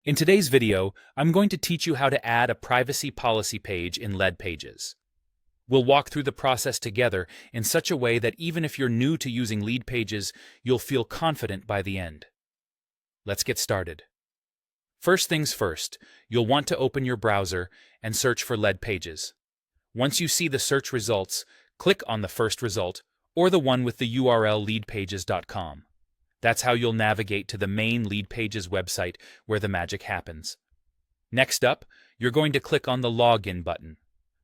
In today's video, I'm going to teach you how to add a privacy policy page in Leadpages. We'll walk through the process together in such a way that even if you're new to using Leadpages, you'll feel confident by the end. Let's get started. First things first, you'll want to open your browser and search for Leadpages. Once you see the search results, click on the first result or the one with the URL leadpages.com. That's how you'll navigate to the main Leadpages website where the magic happens. Next up, you're going to click on the Login button.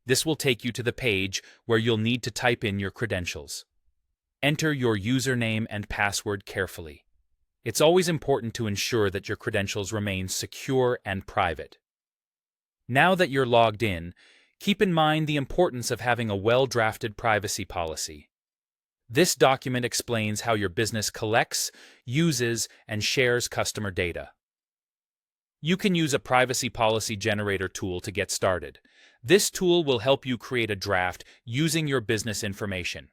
This will take you to the page where you'll need to type in your credentials. Enter your username and password carefully. It's always important to ensure that your credentials remain secure and private. Now that you're logged in, keep in mind the importance of having a well-drafted privacy policy. This document explains how your business collects, uses, and shares customer data. You can use a privacy policy generator tool to get started. This tool will help you create a draft using your business information.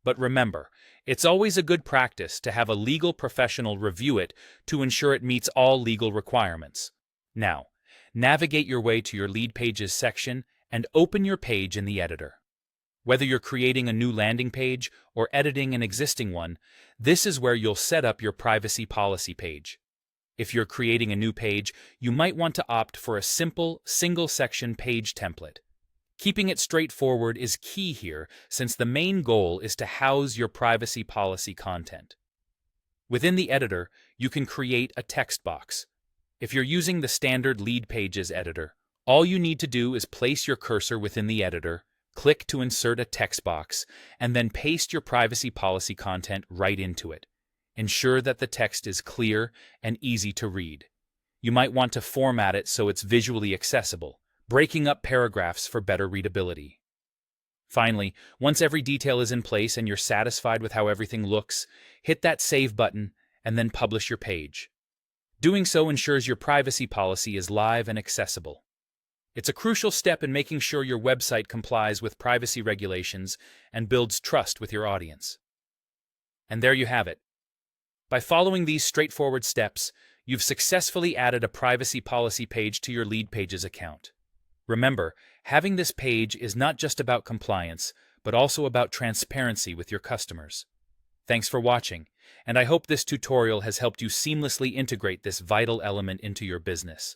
But remember, it's always a good practice to have a legal professional review it to ensure it meets all legal requirements. Now, navigate your way to your Leadpages section and open your page in the editor. Whether you're creating a new landing page or editing an existing one, this is where you'll set up your privacy policy page. If you're creating a new page, you might want to opt for a simple, single-section page template. Keeping it straightforward is key here, since the main goal is to house your privacy policy content. Within the editor, you can create a text box. If you're using the standard Leadpages editor, all you need to do is place your cursor within the editor, click to insert a text box, and then paste your privacy policy content right into it. Ensure that the text is clear and easy to read. You might want to format it so it's visually accessible, breaking up paragraphs for better readability. Finally, once every detail is in place and you're satisfied with how everything looks, hit that Save button and then publish your page. Doing so ensures your privacy policy is live and accessible. It's a crucial step in making sure your website complies with privacy regulations and builds trust with your audience. And there you have it. By following these straightforward steps, you've successfully added a privacy policy page to your Leadpages account. Remember, having this page is not just about compliance, but also about transparency with your customers. Thanks for watching, and I hope this tutorial has helped you seamlessly integrate this vital element into your business.